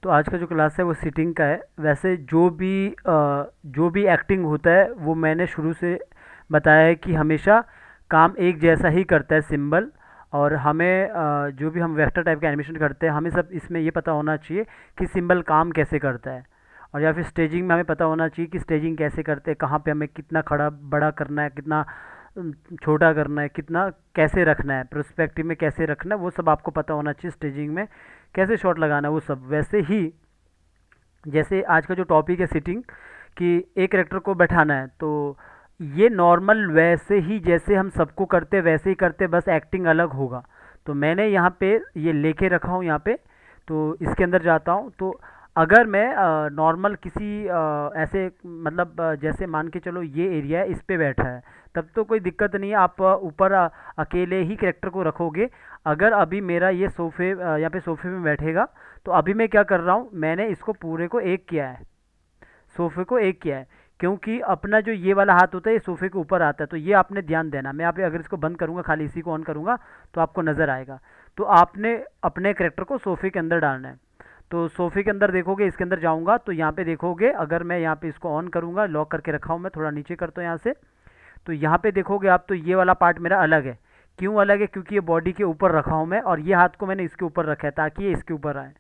तो आज का जो क्लास है वो सिटिंग का है। वैसे जो भी एक्टिंग होता है वो मैंने शुरू से बताया है कि हमेशा काम एक जैसा ही करता है सिंबल। और हमें जो भी हम वेक्टर टाइप का एनिमेशन करते हैं हमें सब इसमें ये पता होना चाहिए कि सिंबल काम कैसे करता है। और या फिर स्टेजिंग में हमें पता होना चाहिए कि स्टेजिंग कैसे करते हैं, कहाँ पे हमें कितना खड़ा बड़ा करना है, कितना छोटा करना है, कितना कैसे रखना है, प्रोस्पेक्टिव में कैसे रखना है, वो सब आपको पता होना चाहिए। स्टेजिंग में कैसे शॉट लगाना है वो सब। वैसे ही जैसे आज का जो टॉपिक है सिटिंग, कि एक करेक्टर को बैठाना है, तो ये नॉर्मल वैसे ही जैसे हम सबको करते वैसे ही करते, बस एक्टिंग अलग होगा। तो मैंने यहाँ पे ये लेके रखा हूँ यहाँ पे। तो इसके अंदर जाता हूँ। तो अगर मैं नॉर्मल किसी ऐसे मतलब जैसे मान के चलो ये एरिया है, इस पे बैठा है, तब तो कोई दिक्कत नहीं है। आप ऊपर अकेले ही करेक्टर को रखोगे। अगर अभी मेरा ये सोफे यहाँ पे सोफे में बैठेगा, तो अभी मैं क्या कर रहा हूँ, मैंने इसको पूरे को एक किया है, सोफे को एक किया है। क्योंकि अपना जो ये वाला हाथ होता है ये सोफे के ऊपर आता है, तो ये आपने ध्यान देना। मैं यहाँ पे अगर इसको बंद करूँगा, खाली इसी को ऑन करूँगा, तो आपको नज़र आएगा। तो आपने अपने करेक्टर को सोफे के अंदर डालना है। तो सोफे के अंदर देखोगे, इसके अंदर जाऊँगा तो यहाँ पे देखोगे, अगर मैं यहाँ पे इसको ऑन करूँगा, लॉक करके रखा हूँ मैं, थोड़ा नीचे करता हूँ यहाँ से, तो यहाँ पे देखोगे आप, तो ये वाला पार्ट मेरा अलग है। क्यों अलग है? क्योंकि ये बॉडी के ऊपर रखा हूँ मैं, और ये हाथ को मैंने इसके ऊपर रखा है ताकि ये इसके ऊपर आए।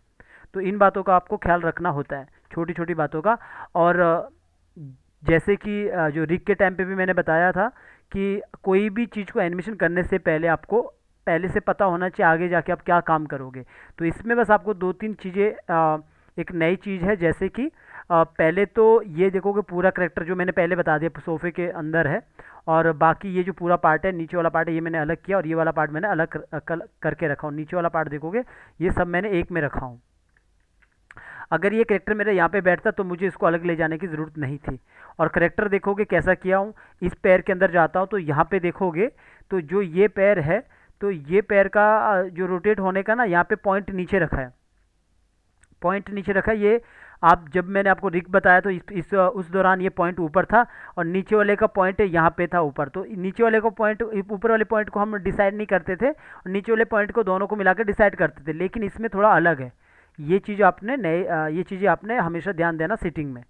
तो इन बातों का आपको ख्याल रखना होता है, छोटी छोटी बातों का। और जैसे कि जो रिग के टाइम पे भी मैंने बताया था कि कोई भी चीज़ को एनिमेशन करने से पहले आपको पहले से पता होना चाहिए आगे जाके आप क्या काम करोगे। तो इसमें बस आपको दो तीन चीज़ें, एक नई चीज़ है, जैसे कि पहले तो ये देखोगे पूरा करेक्टर जो मैंने पहले बता दिया सोफे के अंदर है। और बाकी ये जो पूरा पार्ट है, नीचे वाला पार्ट है, ये मैंने अलग किया, और ये वाला पार्ट मैंने अलग करके रखा हूँ। नीचे वाला पार्ट देखोगे, ये सब मैंने एक में रखा हूँ। अगर ये करेक्टर मेरा यहाँ पे बैठता तो मुझे इसको अलग ले जाने की ज़रूरत नहीं थी। और करेक्टर देखोगे कैसा किया हूँ, इस पैर के अंदर जाता हूँ तो यहाँ पे देखोगे, तो जो ये पैर है, तो ये पैर का जो रोटेट होने का ना, यहाँ पे पॉइंट नीचे रखा है, पॉइंट नीचे रखा है ये। आप जब मैंने आपको रिग बताया तो इस उस दौरान ये पॉइंट ऊपर था, और नीचे वाले का पॉइंट यहाँ पे था ऊपर। तो नीचे वाले को पॉइंट, ऊपर वाले पॉइंट को हम डिसाइड नहीं करते थे, और नीचे वाले पॉइंट को दोनों को मिलाकर डिसाइड करते थे। लेकिन इसमें थोड़ा अलग है। ये चीज़ आपने नए ये चीज़ें आपने हमेशा ध्यान देना सिटिंग में,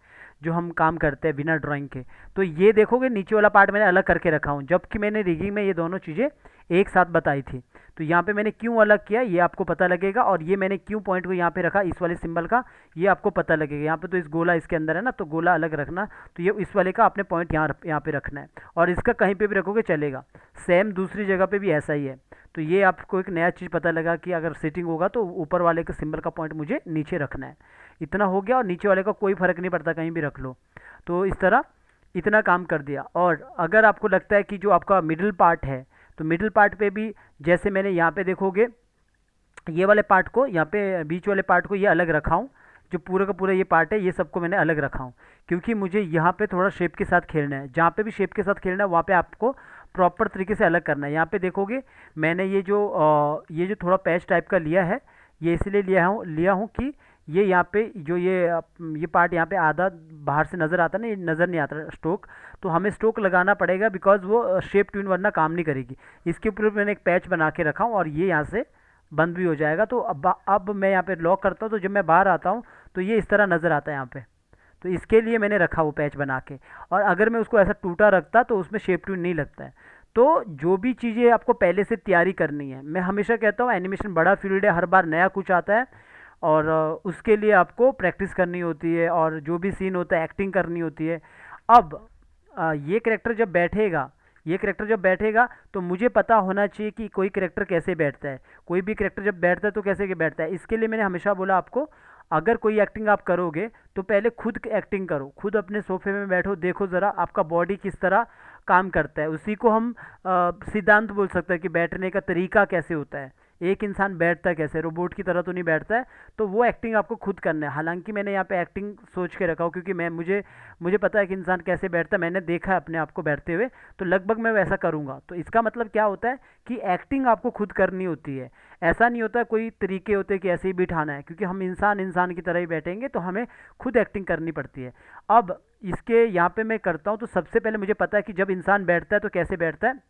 जो हम काम करते हैं बिना ड्राइंग के। तो ये देखोगे नीचे वाला पार्ट मैंने अलग करके रखा हूँ, जबकि मैंने रिगिंग में ये दोनों चीज़ें एक साथ बताई थी। तो यहाँ पे मैंने क्यों अलग किया ये आपको पता लगेगा, और ये मैंने क्यों पॉइंट को यहाँ पे रखा इस वाले सिंबल का, ये आपको पता लगेगा। यहाँ पे तो इस गोला इसके अंदर है ना, तो गोला अलग रखना। तो ये इस वाले का आपने पॉइंट यहाँ पे रखना है, और इसका कहीं पे भी रखोगे चलेगा। सेम दूसरी जगह पे भी ऐसा ही है। तो ये आपको एक नया चीज़ पता लगा कि अगर सेटिंग होगा तो ऊपर वाले के सिंबल का पॉइंट मुझे नीचे रखना है। इतना हो गया, और नीचे वाले का कोई फ़र्क नहीं पड़ता, कहीं भी रख लो। तो इस तरह इतना काम कर दिया। और अगर आपको लगता है कि जो आपका मिडिल पार्ट है, तो मिडिल पार्ट पे भी जैसे मैंने यहाँ पे देखोगे, ये वाले पार्ट को यहाँ पे बीच वाले पार्ट को ये अलग रखा हूँ। जो पूरा का पूरा ये पार्ट है, ये सबको मैंने अलग रखा हूँ, क्योंकि मुझे यहाँ पे थोड़ा शेप के साथ खेलना है। जहाँ पे भी शेप के साथ खेलना है वहाँ पे आपको प्रॉपर तरीके से अलग करना है। यहाँ पे देखोगे मैंने ये जो थोड़ा पैच टाइप का लिया है, ये इसलिए लिया हूँ कि ये यहाँ पे जो ये पार्ट यहाँ पे आधा बाहर से नज़र आता है ना, ये नज़र नहीं आता स्ट्रोक। तो हमें स्ट्रोक लगाना पड़ेगा, बिकॉज वो शेप ट्यून वरना काम नहीं करेगी। इसके ऊपर मैंने एक पैच बना के रखा हूँ, और ये यहाँ से बंद भी हो जाएगा। तो अब मैं यहाँ पे लॉक करता हूँ, तो जब मैं बाहर आता हूँ तो ये इस तरह नज़र आता है यहाँ पे। तो इसके लिए मैंने रखा वो पैच बना के। और अगर मैं उसको ऐसा टूटा रखता तो उसमें शेप ट्यून नहीं लगता है। तो जो भी चीज़ें आपको पहले से तैयारी करनी है, मैं हमेशा कहता हूँ एनिमेशन बड़ा फील्ड है, हर बार नया कुछ आता है, और उसके लिए आपको प्रैक्टिस करनी होती है, और जो भी सीन होता है एक्टिंग करनी होती है। अब ये करेक्टर जब बैठेगा, ये करेक्टर जब बैठेगा तो मुझे पता होना चाहिए कि कोई करेक्टर कैसे बैठता है। कोई भी करेक्टर जब बैठता है तो कैसे बैठता है। इसके लिए मैंने हमेशा बोला आपको, अगर कोई एक्टिंग आप करोगे तो पहले खुद एक्टिंग करो, खुद अपने सोफे में बैठो, देखो ज़रा आपका बॉडी किस तरह काम करता है। उसी को हम सिद्धांत बोल सकते हैं कि बैठने का तरीका कैसे होता है, एक इंसान बैठता है कैसे, रोबोट की तरह तो नहीं बैठता है। तो वो एक्टिंग आपको खुद करना है। हालांकि मैंने यहाँ पे एक्टिंग सोच के रखा हो, क्योंकि मैं मुझे पता है कि इंसान कैसे बैठता है, मैंने देखा है अपने आप को बैठते हुए। तो लगभग मैं वैसा करूँगा। तो इसका मतलब क्या होता है कि एक्टिंग आपको खुद करनी होती है। ऐसा नहीं होता कोई तरीके होते कि ऐसे ही बिठाना है, क्योंकि हम इंसान इंसान की तरह ही बैठेंगे, तो हमें खुद एक्टिंग करनी पड़ती है। अब इसके यहाँ पे मैं करता हूँ, तो सबसे पहले मुझे पता है कि जब इंसान बैठता है तो कैसे बैठता है।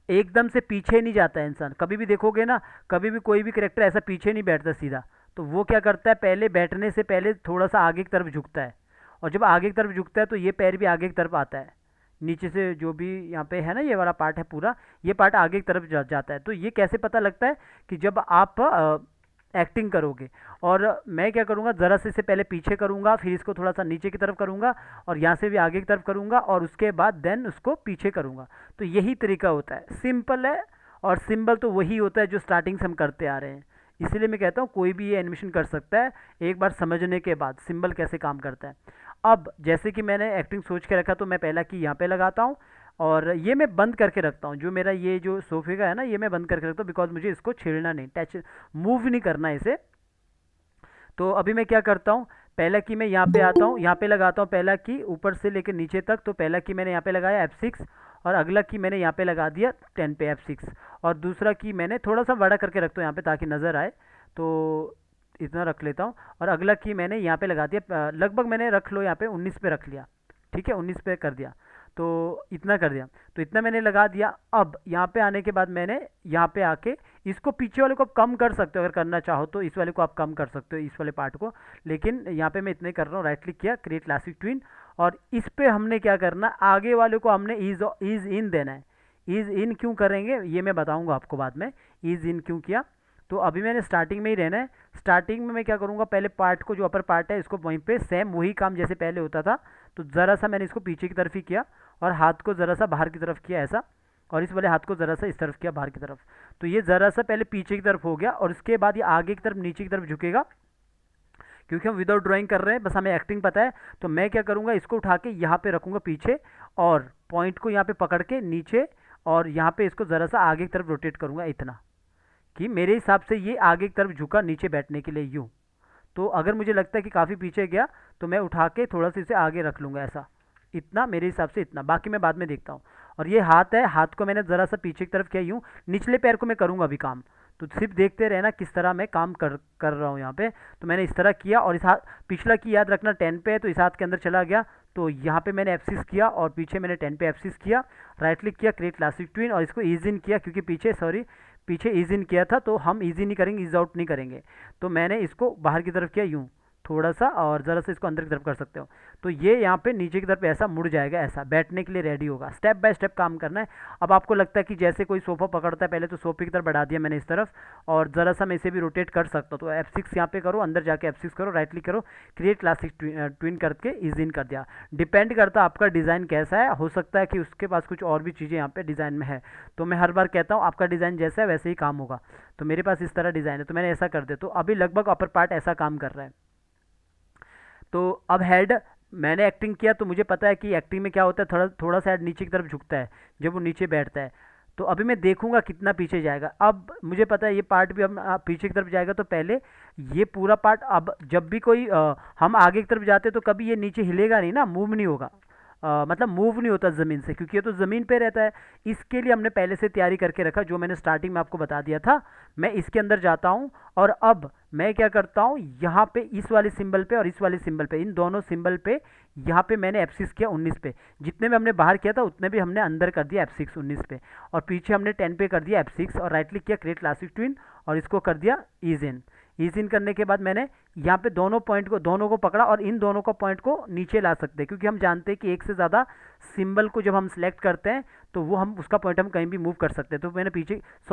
एकदम से पीछे नहीं जाता है इंसान, कभी भी देखोगे ना, कभी भी कोई भी करेक्टर ऐसा पीछे नहीं बैठता सीधा। तो वो क्या करता है, पहले बैठने से पहले थोड़ा सा आगे की तरफ झुकता है, और जब आगे की तरफ झुकता है तो ये पैर भी आगे की तरफ आता है, नीचे से जो भी यहाँ पे है ना ये वाला पार्ट है पूरा, ये पार्ट आगे की तरफ जाता है। तो ये कैसे पता लगता है कि जब आप एक्टिंग करोगे। और मैं क्या करूँगा, ज़रा से इसे पहले पीछे करूँगा, फिर इसको थोड़ा सा नीचे की तरफ करूँगा, और यहाँ से भी आगे की तरफ करूँगा, और उसके बाद देन उसको पीछे करूँगा। तो यही तरीका होता है, सिंपल है। और सिंबल तो वही होता है जो स्टार्टिंग से हम करते आ रहे हैं, इसीलिए मैं कहता हूँ कोई भी ये एनिमेशन कर सकता है एक बार समझने के बाद सिंबल कैसे काम करता है। अब जैसे कि मैंने एक्टिंग सोच के रखा, तो मैं पहला की यहाँ पे लगाता हूँ, और ये मैं बंद करके रखता हूँ, जो मेरा ये जो सोफे का है ना ये मैं बंद करके रखता हूँ, बिकॉज मुझे इसको छेड़ना नहीं, टच मूव नहीं करना इसे। तो अभी मैं क्या करता हूँ, पहला की मैं यहाँ पे आता हूँ, यहाँ पे लगाता हूँ पहला की ऊपर से लेकर नीचे तक। तो पहला की मैंने यहाँ पे लगाया F6, और अगला की मैंने यहाँ पे लगा दिया 10 पे F6, और दूसरा की मैंने थोड़ा सा बड़ा करके रखता हूँ यहाँ पे ताकि नज़र आए, तो इतना रख लेता हूँ। और अगला की मैंने यहाँ पे लगा दिया, लगभग मैंने रख लो यहाँ पे 19 पे रख लिया, ठीक है 19 पे कर दिया, तो इतना कर दिया, तो इतना मैंने लगा दिया। अब यहाँ पे आने के बाद मैंने यहाँ पे आके इसको पीछे वाले को आप कम कर सकते हो, अगर करना चाहो तो इस वाले को आप कम कर सकते हो, इस वाले पार्ट को, लेकिन यहाँ पे मैं इतना ही कर रहा हूँ। राइट क्लिक किया, क्रिएट क्लासिक ट्विन, और इस पे हमने क्या करना, आगे वाले को हमने ईज इन देना है। ईज इन क्यों करेंगे ये मैं बताऊँगा आपको बाद में, ईज इन क्यों किया। तो अभी मैंने स्टार्टिंग में ही रहना है। स्टार्टिंग में मैं क्या करूँगा, पहले पार्ट को जो अपर पार्ट है इसको वहीं पे सेम वही काम जैसे पहले होता था, तो ज़रा सा मैंने इसको पीछे की तरफ ही किया, और हाथ को ज़रा सा बाहर की तरफ किया ऐसा, और इस वाले हाथ को ज़रा सा इस तरफ किया बाहर की तरफ। तो ये ज़रा सा पहले पीछे की तरफ हो गया, और उसके बाद ये आगे की तरफ नीचे की तरफ झुकेगा, क्योंकि हम विदाउट ड्राइंग कर रहे हैं, बस हमें एक्टिंग पता है। तो मैं क्या करूँगा, इसको उठा के यहाँ पे रखूँगा पीछे, और पॉइंट को यहाँ पे पकड़ के नीचे, और यहाँ पे इसको ज़रा सा आगे की तरफ रोटेट करूँगा इतना, कि मेरे हिसाब से ये आगे की तरफ झुका नीचे बैठने के लिए यूँ। तो अगर मुझे लगता है कि काफ़ी पीछे गया तो मैं उठा के थोड़ा सा इसे आगे रख लूँगा ऐसा, इतना मेरे हिसाब से इतना, बाकी मैं बाद में देखता हूँ। और ये हाथ है, हाथ को मैंने ज़रा सा पीछे की तरफ किया यूँ, निचले पैर को मैं करूँगा अभी काम, तो सिर्फ देखते रहना किस तरह मैं काम कर रहा हूँ यहाँ पे। तो मैंने इस तरह किया, और इस हाथ पिछला की याद रखना 10 पे है, तो इस हाथ के अंदर चला गया, तो यहाँ पे मैंने F6 किया, और पीछे मैंने 10 पे F6 किया, राइट क्लिक किया, क्रिएट क्लासिक ट्विन, और इसको ईज इन किया, क्योंकि पीछे ईज इन किया था, तो हम ईज इन नहीं करेंगे, ईज आउट नहीं करेंगे। तो मैंने इसको बाहर की तरफ किया यूँ थोड़ा सा, और ज़रा सा इसको अंदर की तरफ कर सकते हो, तो ये यहाँ पे नीचे की तरफ ऐसा मुड़ जाएगा, ऐसा बैठने के लिए रेडी होगा। स्टेप बाय स्टेप काम करना है। अब आपको लगता है कि जैसे कोई सोफ़ा पकड़ता है, पहले तो सोफे की तरफ बढ़ा दिया मैंने इस तरफ, और ज़रा सा मैं इसे भी रोटेट कर सकता हूँ, तो F6 यहाँ पे करो, अंदर जाके F6 करो, राइट क्लिक करो, क्रिएट क्लासिक ट्विन करके ईज इन कर दिया। डिपेंड करता है आपका डिज़ाइन कैसा है, हो सकता है कि उसके पास कुछ और भी चीज़ें यहाँ पे डिज़ाइन में है, तो मैं हर बार कहता हूँ आपका डिज़ाइन जैसा है वैसे ही काम होगा। तो मेरे पास इस तरह डिज़ाइन है, तो मैंने ऐसा कर दिया, तो अभी लगभग अपर पार्ट ऐसा काम कर रहा है। तो अब हेड मैंने एक्टिंग किया, तो मुझे पता है कि एक्टिंग में क्या होता है, थोड़ा थोड़ा सा हेड नीचे की तरफ झुकता है जब वो नीचे बैठता है। तो अभी मैं देखूंगा कितना पीछे जाएगा। अब मुझे पता है ये पार्ट भी हम पीछे की तरफ जाएगा, तो पहले ये पूरा पार्ट, अब जब भी कोई हम आगे की तरफ जाते तो कभी ये नीचे हिलेगा नहीं ना, मूव नहीं होगा, मतलब मूव नहीं होता ज़मीन से, क्योंकि ये तो ज़मीन पे रहता है। इसके लिए हमने पहले से तैयारी करके रखा, जो मैंने स्टार्टिंग में आपको बता दिया था। मैं इसके अंदर जाता हूँ, और अब मैं क्या करता हूँ, यहाँ पे इस वाले सिंबल पे और इस वाले सिंबल पे, इन दोनों सिंबल पे यहाँ पे मैंने F6 किया 19 पे, जितने में हमने बाहर किया था उतने भी हमने अंदर कर दिया F6 19 पे, और पीछे हमने 10 पे कर दिया F6, और राइट क्लिक किया, क्रिएट क्लासिक ट्विन, और इसको कर दिया ईज इन। ईज इन करने के बाद मैंने यहाँ पे दोनों को पकड़ा, और इन दोनों को पॉइंट को नीचे ला सकते हैं, क्योंकि हम जानते हैं कि एक से ज़्यादा सिंबल को जब हम सिलेक्ट करते हैं तो वो हम उसका पॉइंट हम कहीं भी मूव कर सकते हैं। तो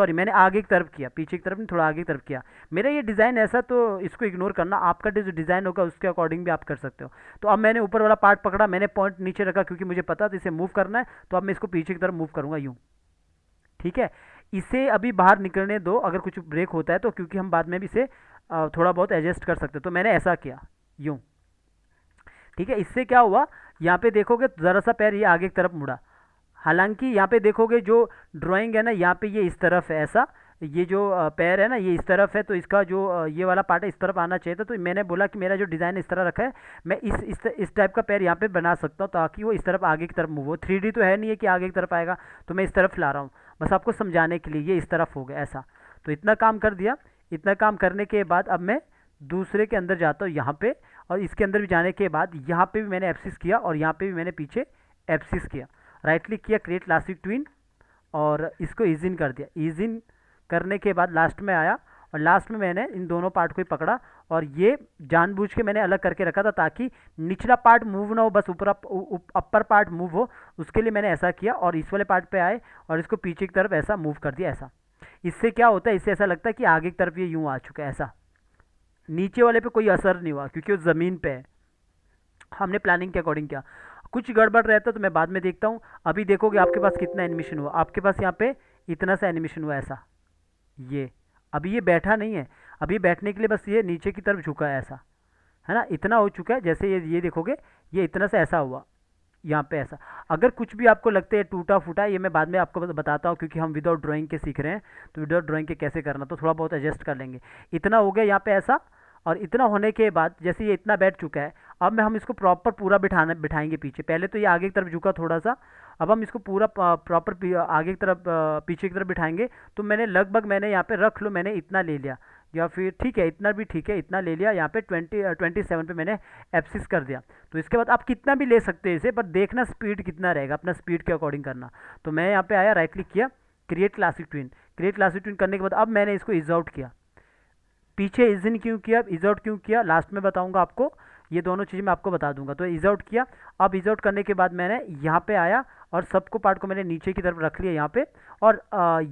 मैंने आगे की तरफ किया, पीछे की तरफ नहीं, थोड़ा आगे की तरफ किया। मेरा ये डिज़ाइन ऐसा, तो इसको इग्नोर करना, आपका जो डिज़ाइन होगा उसके अकॉर्डिंग भी आप कर सकते हो। तो अब मैंने ऊपर वाला पार्ट पकड़ा, मैंने पॉइंट नीचे रखा, क्योंकि मुझे पता था इसे मूव करना है, तो अब मैं इसको पीछे की तरफ मूव करूँगा यूँ, ठीक है। इसे अभी बाहर निकलने दो, अगर कुछ ब्रेक होता है तो, क्योंकि हम बाद में भी इसे थोड़ा बहुत एडजस्ट कर सकते हैं। तो मैंने ऐसा किया यूँ, ठीक है। इससे क्या हुआ, यहाँ पे देखोगे ज़रा सा पैर ये आगे की तरफ मुड़ा, हालांकि यहाँ पे देखोगे जो ड्राइंग है ना, यहाँ पे ये इस तरफ है ऐसा, ये जो पैर है ना ये इस तरफ है, तो इसका जो ये वाला पार्ट है इस तरफ आना चाहिए था। तो मैंने बोला कि मेरा जो डिज़ाइन इस तरह रखा है, मैं इस टाइप का पैर यहाँ पे बना सकता हूँ, ताकि वो इस तरफ आगे की तरफ मूव हो। 3D तो है नहीं है कि आगे की तरफ आएगा, तो मैं इस तरफ ला रहा हूँ, बस आपको समझाने के लिए। ये इस तरफ हो गया ऐसा, तो इतना काम कर दिया। इतना काम करने के बाद अब मैं दूसरे के अंदर जाता हूँ यहाँ पे, और इसके अंदर भी जाने के बाद यहाँ पे भी मैंने F6 किया, और यहाँ पे भी मैंने पीछे F6 किया, राइट क्लिक किया, क्रिएट क्लासिक ट्विन, और इसको ईज इन कर दिया। ईज इन करने के बाद लास्ट में आया, और लास्ट में मैंने इन दोनों पार्ट को ही पकड़ा, और ये जानबूझ के मैंने अलग करके रखा था ताकि निचला पार्ट मूव ना हो, बस ऊपर अपर पार्ट मूव हो, उसके लिए मैंने ऐसा किया। और इस वाले पार्ट पे आए और इसको पीछे की तरफ ऐसा मूव कर दिया ऐसा। इससे क्या होता है, इससे ऐसा लगता है कि आगे की तरफ ये यूँ आ चुका है ऐसा। नीचे वाले पे कोई असर नहीं हुआ क्योंकि वो ज़मीन पे है, हमने प्लानिंग के अकॉर्डिंग किया। कुछ गड़बड़ रहता तो मैं बाद में देखता हूँ। अभी देखोगे आपके पास कितना एनिमेशन हुआ, आपके पास यहाँ पे इतना सा एनिमेशन हुआ ऐसा। ये अभी ये बैठा नहीं है, अभी बैठने के लिए बस ये नीचे की तरफ झुका है ऐसा, है ना, इतना हो चुका है। जैसे ये देखोगे ये इतना सा ऐसा हुआ यहाँ पे ऐसा। अगर कुछ भी आपको लगता है टूटा फूटा, ये मैं बाद में आपको बताता हूँ क्योंकि हम विदाउट ड्राइंग के सीख रहे हैं, तो विदाउट ड्राइंग के कैसे करना, तो थोड़ा बहुत एडजस्ट कर लेंगे। इतना हो गया यहाँ पे ऐसा, और इतना होने के बाद जैसे ये इतना बैठ चुका है, अब हम इसको प्रॉपर पूरा बिठाएंगे पीछे। पहले तो ये आगे की तरफ झुका थोड़ा सा, अब हम इसको पूरा प्रॉपर आगे की तरफ पीछे की तरफ बिठाएंगे। तो मैंने यहाँ पे रख लो, मैंने इतना ले लिया, या फिर ठीक है इतना भी ठीक है, इतना ले लिया। यहाँ पे 27 पे मैंने एप्सिस कर दिया। तो इसके बाद आप कितना भी ले सकते हैं इसे, पर देखना स्पीड कितना रहेगा, अपना स्पीड के अकॉर्डिंग करना। तो मैं यहाँ पे आया, राइट क्लिक किया, create classic twin. Create classic twin करने के बाद अब मैंने इसको इज आउट किया। पीछे इज इन क्यों किया, इज आउट क्यों किया, लास्ट में बताऊंगा आपको, ये दोनों चीज़ें मैं आपको बता दूंगा। तो इज आउट किया। अब इज आउट करने के बाद मैंने यहाँ पे आया और सबको पार्ट को मैंने नीचे की तरफ रख लिया यहाँ पे। और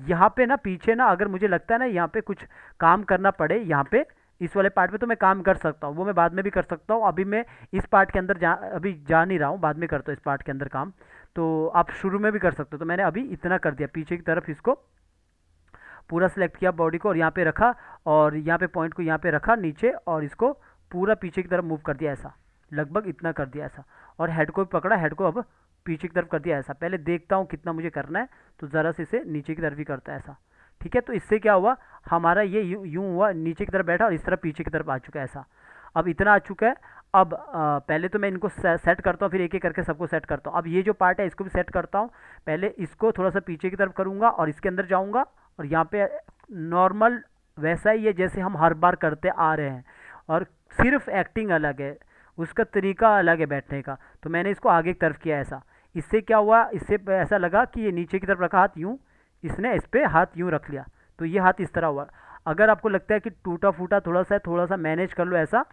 यहाँ पे ना पीछे ना अगर मुझे लगता है ना यहाँ पे कुछ काम करना पड़े, यहाँ पे इस वाले पार्ट पे, तो मैं काम कर सकता हूँ, वो मैं बाद में भी कर सकता हूँ। अभी मैं इस पार्ट के अंदर अभी जा नहीं रहा हूँ, बाद में करता हूँ इस पार्ट के अंदर काम। तो आप शुरू में भी कर सकते हो। तो मैंने अभी इतना कर दिया, पीछे की तरफ इसको पूरा सिलेक्ट किया बॉडी को, और यहाँ पे रखा, और यहाँ पे पॉइंट को यहाँ पे रखा नीचे, और इसको पूरा पीछे की तरफ मूव कर दिया ऐसा, लगभग इतना कर दिया ऐसा। और हेड को भी पकड़ा, हेड को अब पीछे की तरफ कर दिया ऐसा। पहले देखता हूँ कितना मुझे करना है, तो ज़रा से इसे नीचे की तरफ ही करता है ऐसा, ठीक है। तो इससे क्या हुआ, हमारा ये यूँ हुआ, नीचे की तरफ बैठा और इस तरफ पीछे की तरफ आ चुका है ऐसा। अब इतना आ चुका है। अब पहले तो मैं इनको सेट करता हूँ, फिर एक एक करके सबको सेट करता हूँ। अब ये जो पार्ट है इसको भी सेट करता हूँ। पहले इसको थोड़ा सा पीछे की तरफ करूँगा और इसके अंदर जाऊँगा, और यहाँ पे नॉर्मल वैसा ही है जैसे हम हर बार करते आ रहे हैं, और सिर्फ एक्टिंग अलग है, उसका तरीका अलग है बैठने का। तो मैंने इसको आगे की तरफ किया ऐसा। इससे क्या हुआ, इससे ऐसा लगा कि ये नीचे की तरफ रखा हाथ यूँ, इसने इस पर हाथ यूँ रख लिया, तो ये हाथ इस तरह हुआ। अगर आपको लगता है कि टूटा फूटा थोड़ा सा है, थोड़ा सा मैनेज कर लो ऐसा,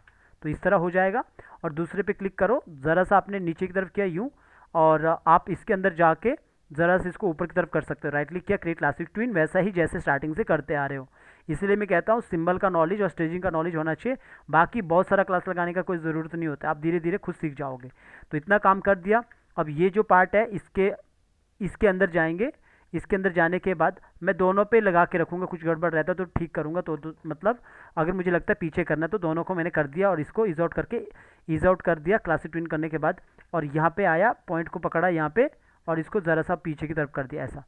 तो इस तरह हो जाएगा। और दूसरे पे क्लिक करो, ज़रा सा आपने नीचे की तरफ किया यूँ, और आप इसके अंदर जाके ज़रा से इसको ऊपर की तरफ कर सकते हो। राइट क्लिक किया, क्रिएट क्लासिक ट्विन, वैसा ही जैसे स्टार्टिंग से करते आ रहे हो। इसलिए मैं कहता हूँ सिंबल का नॉलेज और स्टेजिंग का नॉलेज होना चाहिए, बाकी बहुत सारा क्लास लगाने का कोई ज़रूरत नहीं होता, आप धीरे धीरे खुद सीख जाओगे। तो इतना काम कर दिया। अब ये जो पार्ट है इसके अंदर जाएंगे। इसके अंदर जाने के बाद मैं दोनों पे लगा के रखूँगा, कुछ गड़बड़ रहता तो ठीक करूँगा। तो मतलब अगर मुझे लगता है पीछे करना, तो दोनों को मैंने कर दिया, और इसको इज आउट कर दिया क्लासिक ट्विन करने के बाद। और यहाँ पे आया, पॉइंट को पकड़ा यहाँ पे, और इसको ज़रा सा पीछे की तरफ कर दिया ऐसा,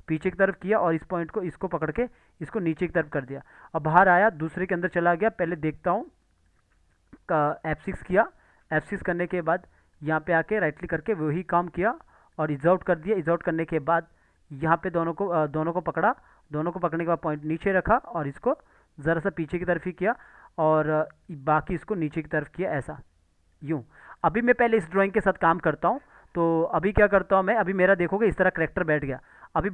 पीछे की तरफ किया, और इस पॉइंट को इसको पकड़ के इसको नीचे की तरफ कर दिया। अब बाहर आया, दूसरे के अंदर चला गया। पहले देखता हूँ, F6 किया। F6 करने के बाद यहाँ पे आके राइट क्लिक करके वही काम किया और इज आउट कर दिया। इज आउट करने के बाद यहाँ पे दोनों को पकड़ा, दोनों को पकड़ने के बाद पॉइंट नीचे रखा, और इसको ज़रा सा पीछे की तरफ ही किया, और बाकी इसको नीचे की तरफ किया ऐसा, यूँ। अभी मैं पहले इस ड्राइंग के साथ काम करता हूँ। तो अभी क्या करता हूँ मैं, अभी मेरा देखोगे इस तरह करेक्टर बैठ गया। अभी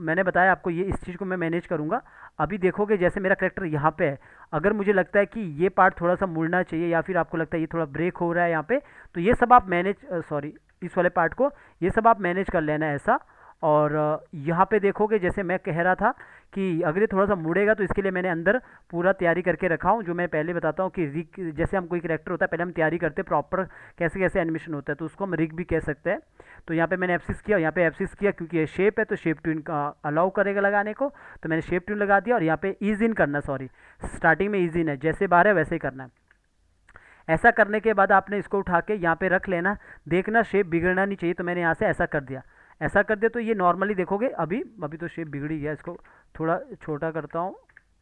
मैंने बताया आपको, ये इस चीज़ को मैं मैनेज करूँगा। अभी देखोगे जैसे मेरा करेक्टर यहाँ पे है, अगर मुझे लगता है कि ये पार्ट थोड़ा सा मुड़ना चाहिए, या फिर आपको लगता है ये थोड़ा ब्रेक हो रहा है यहाँ पे, तो ये सब आप इस वाले पार्ट को ये सब आप मैनेज कर लेना ऐसा। और यहाँ पे देखोगे जैसे मैं कह रहा था कि अगर ये थोड़ा सा मुड़ेगा, तो इसके लिए मैंने अंदर पूरा तैयारी करके रखा हूँ, जो मैं पहले बताता हूँ कि रिग, जैसे हम कोई कैरेक्टर होता है पहले हम तैयारी करते हैं प्रॉपर कैसे कैसे एनिमेशन होता है, तो उसको हम रिग भी कह सकते हैं। तो यहाँ पे मैंने F6 किया, यहाँ पे F6 किया क्योंकि ये शेप है, तो शेप ट्यून का अलाउ करेगा लगाने को, तो मैंने शेप ट्यून लगा दिया। और यहाँ पे ईज इन करना, स्टार्टिंग में ईज इन है, जैसे बाहर है वैसे ही करना है। ऐसा करने के बाद आपने इसको उठा के यहाँ पे रख लेना, देखना शेप बिगड़ना नहीं चाहिए, तो मैंने यहाँ से ऐसा कर दिया। ऐसा कर दिया तो ये नॉर्मली देखोगे, अभी तो शेप बिगड़ ही गया। इसको थोड़ा छोटा करता हूँ,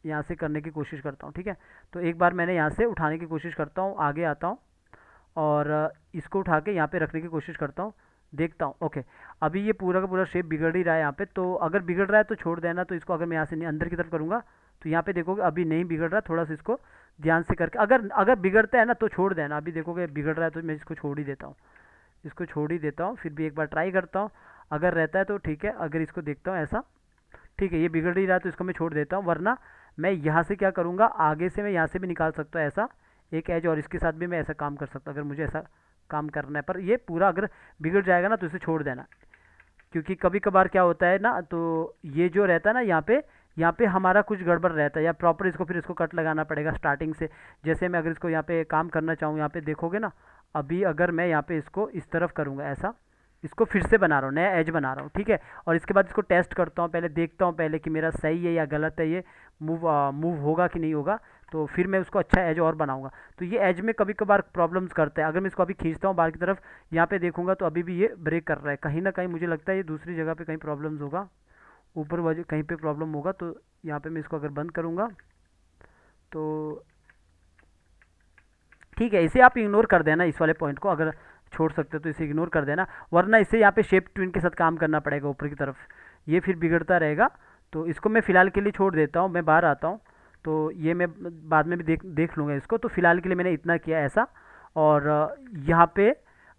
यहाँ से करने की कोशिश करता हूँ, ठीक है। तो एक बार मैंने यहाँ से उठाने की कोशिश करता हूँ, आगे आता हूँ, और इसको उठा के यहाँ पे रखने की कोशिश करता हूँ, देखता हूँ। ओके, अभी ये पूरा का पूरा शेप बिगड़ ही रहा है यहाँ पे, तो अगर बिगड़ रहा है तो छोड़ देना। तो इसको अगर मैं यहाँ से अंदर की तरफ करूँगा, तो यहाँ पे देखोगे अभी नहीं बिगड़ रहा, थोड़ा सा इसको ध्यान से करके, अगर बिगड़ता है ना तो छोड़ देना। अभी देखोगे बिगड़ रहा है, तो मैं इसको छोड़ ही देता हूँ, इसको छोड़ ही देता हूँ। फिर भी एक बार ट्राई करता हूँ, अगर रहता है तो ठीक है, अगर इसको देखता हूँ ऐसा, ठीक है, ये बिगड़ ही रहा है तो इसको मैं छोड़ देता हूँ। वरना मैं यहाँ से क्या करूँगा, आगे से मैं यहाँ से भी निकाल सकता हूँ ऐसा एक एज, और इसके साथ भी मैं ऐसा काम कर सकता हूँ अगर मुझे ऐसा काम करना है। पर ये पूरा अगर बिगड़ जाएगा ना तो इसे छोड़ देना, क्योंकि कभी कभार क्या होता है ना, तो ये जो रहता है ना यहाँ पे हमारा कुछ गड़बड़ रहता है, या प्रॉपर इसको फिर इसको कट लगाना पड़ेगा स्टार्टिंग से। जैसे मैं अगर इसको यहाँ पे काम करना चाहूँ, यहाँ पे देखोगे ना, अभी अगर मैं यहाँ पे इसको इस तरफ करूँगा ऐसा, इसको फिर से बना रहा हूँ, नया एज बना रहा हूँ, ठीक है। और इसके बाद इसको टेस्ट करता हूँ, पहले देखता हूँ पहले कि मेरा सही है या गलत है, ये मूव होगा कि नहीं होगा, तो फिर मैं उसको अच्छा एज और बनाऊंगा। तो ये एज में कभी कभार प्रॉब्लम्स करता है। अगर मैं इसको अभी खींचता हूँ बाहर की तरफ, यहाँ पे देखूंगा तो अभी भी ये ब्रेक कर रहा है, कहीं ना कहीं मुझे लगता है ये दूसरी जगह पे कहीं प्रॉब्लम्स होगा, ऊपर वजह कहीं पे प्रॉब्लम होगा। तो यहाँ पे मैं इसको अगर बंद करूँगा तो ठीक है, इसे आप इग्नोर कर देना, इस वाले पॉइंट को अगर छोड़ सकते हो तो इसे इग्नोर कर देना, वरना इसे यहाँ पे शेप ट्विन के साथ काम करना पड़ेगा ऊपर की तरफ, ये फिर बिगड़ता रहेगा। तो इसको मैं फ़िलहाल के लिए छोड़ देता हूँ, मैं बाहर आता हूँ, तो ये मैं बाद में भी देख लूँगा इसको। तो फ़िलहाल के लिए मैंने इतना किया ऐसा। और यहाँ पे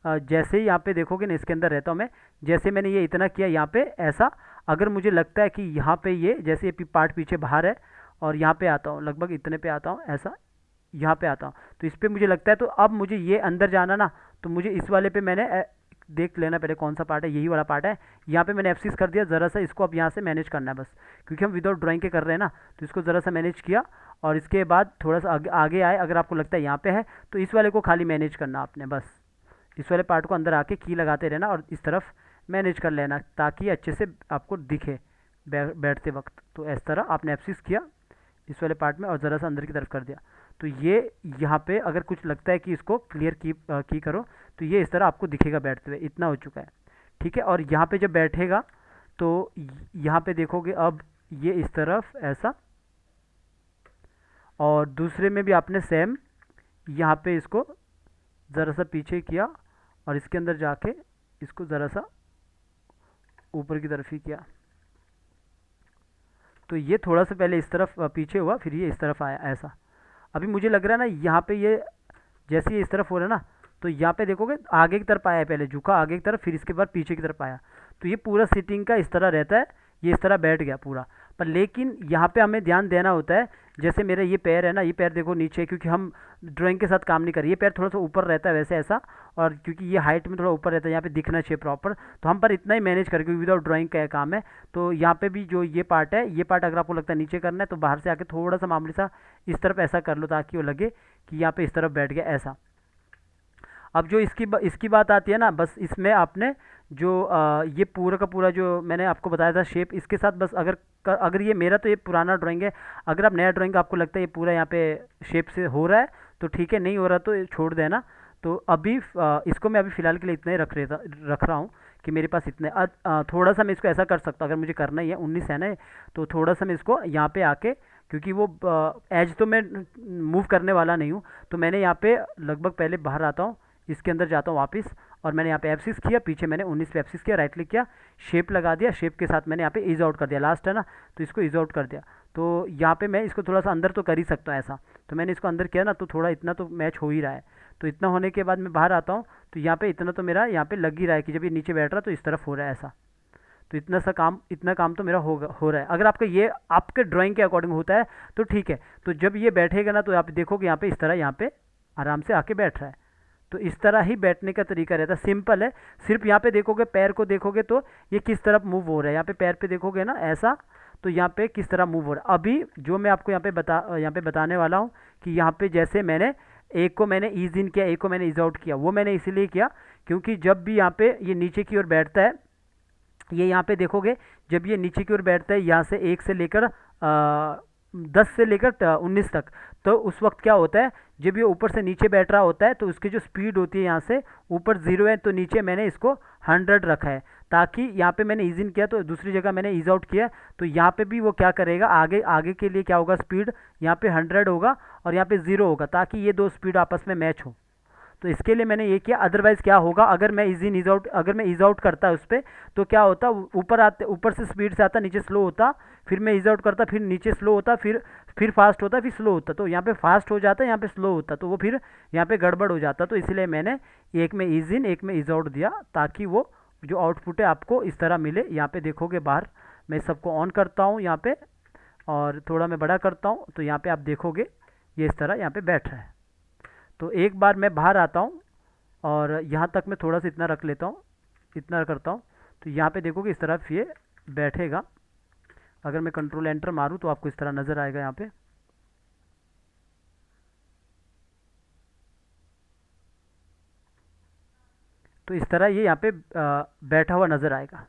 जैसे ही यहाँ पे देखोगे ना, इसके अंदर रहता हूँ मैं, जैसे मैंने ये इतना किया यहाँ पे ऐसा, अगर मुझे लगता है कि यहाँ पे ये जैसे ये पार्ट पीछे बाहर है, और यहाँ पे आता हूँ लगभग इतने पे आता हूँ ऐसा, यहाँ पे आता हूँ, तो इस पर मुझे लगता है तो अब मुझे ये अंदर जाना ना, तो मुझे इस वाले पे मैंने देख लेना पहले कौन सा पार्ट है, यही वाला पार्ट है। यहाँ पे मैंने F6 कर दिया, ज़रा सा इसको अब यहाँ से मैनेज करना है बस, क्योंकि हम विदाउट ड्राइंग के कर रहे हैं ना, तो इसको ज़रा सा मैनेज किया। और इसके बाद थोड़ा सा आगे आए, अगर आपको लगता है यहाँ पे है तो इस वाले को खाली मैनेज करना आपने, बस इस वाले पार्ट को अंदर आके की लगाते रहना और इस तरफ मैनेज कर लेना, ताकि अच्छे से आपको दिखे बैठते वक्त। तो इस तरह आपने F6 किया इस वाले पार्ट में और ज़रा सा अंदर की तरफ कर दिया, तो ये यहाँ पे अगर कुछ लगता है कि इसको क्लियर की करो, तो ये इस तरह आपको दिखेगा बैठते हुए, इतना हो चुका है, ठीक है। और यहाँ पे जब बैठेगा तो यहाँ पे देखोगे अब ये इस तरफ ऐसा, और दूसरे में भी आपने सेम यहाँ पे इसको ज़रा सा पीछे किया और इसके अंदर जाके इसको ज़रा सा ऊपर की तरफ ही किया, तो ये थोड़ा सा पहले इस तरफ पीछे हुआ, फिर ये इस तरफ आया ऐसा। अभी मुझे लग रहा है ना यहाँ पे ये जैसे ये इस तरफ हो रहा है ना, तो यहाँ पे देखोगे आगे की तरफ आया है, पहले झुका आगे की तरफ, फिर इसके बाद पीछे की तरफ आया, तो ये पूरा सीटिंग का इस तरह रहता है, ये इस तरह बैठ गया पूरा। पर लेकिन यहाँ पे हमें ध्यान देना होता है, जैसे मेरा ये पैर है ना, ये पैर देखो नीचे, क्योंकि हम ड्राइंग के साथ काम नहीं कर रहे, ये पैर थोड़ा सा ऊपर रहता है वैसे ऐसा, और क्योंकि ये हाइट में थोड़ा ऊपर रहता है, यहाँ पे दिखना चाहिए प्रॉपर, तो हम पर इतना ही मैनेज करें क्योंकि विदाउट ड्राइंग का काम है। तो यहाँ पे भी जो ये पार्ट है, ये पार्ट अगर आपको लगता है नीचे करना है तो बाहर से आके थोड़ा सा मामूली सा इस तरफ ऐसा कर लो, ताकि वो लगे कि यहाँ पे इस तरफ बैठ गया ऐसा। अब जो इसकी बात आती है ना, बस इसमें आपने जो ये पूरा का पूरा जो मैंने आपको बताया था शेप, इसके साथ बस अगर ये मेरा तो ये पुराना ड्राइंग है, अगर आप नया ड्राइंग आपको लगता है ये पूरा यहाँ पे शेप से हो रहा है तो ठीक है, नहीं हो रहा तो ये छोड़ देना। तो अभी इसको मैं अभी फ़िलहाल के लिए इतना ही रख रहा हूँ कि मेरे पास इतने थोड़ा सा मैं इसको ऐसा कर सकता हूँ, अगर मुझे करना ही है 19 है ना, तो थोड़ा सा मैं इसको यहाँ पे आके, क्योंकि वो एज तो मैं मूव करने वाला नहीं हूँ, तो मैंने यहाँ पे लगभग पहले बाहर आता हूँ, इसके अंदर जाता हूँ वापस, और मैंने यहाँ पे F6 किया, पीछे मैंने 19 पे F6 किया, राइट क्लिक किया, शेप लगा दिया, शेप के साथ मैंने यहाँ पे ईज आउट कर दिया, लास्ट है ना, तो इसको ईज आउट कर दिया। तो यहाँ पे मैं इसको थोड़ा सा अंदर तो कर ही सकता हूँ ऐसा, तो मैंने इसको अंदर किया ना, तो थोड़ा इतना तो मैच हो ही रहा है। तो इतना होने के बाद मैं बाहर आता हूँ, तो यहाँ पे इतना तो मेरा यहाँ पे लग ही रहा है कि जब ये नीचे बैठ रहा है तो इस तरफ हो रहा है ऐसा। तो इतना काम तो मेरा हो रहा है। अगर आपका ये आपके ड्राइंग के अकॉर्डिंग होता है तो ठीक है, तो जब ये बैठेगा ना तो आप देखोगे यहाँ पे इस तरह यहाँ पे आराम से आके बैठ रहा है। तो इस तरह ही बैठने का तरीका रहता है, सिंपल है। सिर्फ यहाँ पे देखोगे, पैर को देखोगे तो ये किस तरफ मूव हो रहा है, यहाँ पे पैर पे देखोगे ना ऐसा, तो यहाँ पे किस तरह मूव हो रहा है। अभी जो मैं आपको यहाँ पे बताने वाला हूँ कि यहाँ पे जैसे मैंने एक को मैंने ईज इन किया, एक को मैंने ईज आउट किया, वो मैंने इसीलिए किया क्योंकि जब भी यहाँ पे ये नीचे की ओर बैठता है, ये यहाँ पे देखोगे जब ये नीचे की ओर बैठता है यहाँ से 1 से लेकर 10 से लेकर 19 तक, तो उस वक्त क्या होता है, जब ये ऊपर से नीचे बैठ रहा होता है तो उसकी जो स्पीड होती है यहाँ से ऊपर 0 है, तो नीचे मैंने इसको 100 रखा है, ताकि यहाँ पे मैंने ईज इन किया तो दूसरी जगह मैंने ईज आउट किया, तो यहाँ पे भी वो क्या करेगा, आगे के लिए क्या होगा, स्पीड यहाँ पे 100 होगा और यहाँ पे 0 होगा, ताकि ये दो स्पीड आपस में मैच हो। तो इसके लिए मैंने ये किया। अदरवाइज़ क्या होगा, अगर मैं ईज इन ईज आउट अगर मैं ईज आउट करता उस पर, तो क्या होता, ऊपर से स्पीड से आता, नीचे स्लो होता, फिर मैं ईज आउट करता, फिर नीचे स्लो होता, फिर फास्ट होता, फिर स्लो होता, तो यहाँ पे फास्ट हो जाता, यहाँ पे स्लो होता, तो वो फिर यहाँ पे गड़बड़ हो जाता। तो इसलिए मैंने एक में ईज इन एक में ईज आउट दिया, ताकि वो जो आउटपुट है आपको इस तरह मिले। यहाँ पे देखोगे बाहर मैं सबको ऑन करता हूँ, यहाँ पे और थोड़ा मैं बड़ा करता हूँ तो यहाँ पे आप देखोगे ये इस तरह यहाँ पे बैठ रहा है। तो एक बार मैं बाहर आता हूँ और यहाँ तक मैं थोड़ा सा इतना रख लेता हूँ, इतना करता हूँ, तो यहाँ पे देखोगे इस तरफ ये बैठेगा। अगर मैं कंट्रोल एंटर मारूँ तो आपको इस तरह नज़र आएगा यहाँ पे। तो इस तरह ये यहाँ पे बैठा हुआ नज़र आएगा।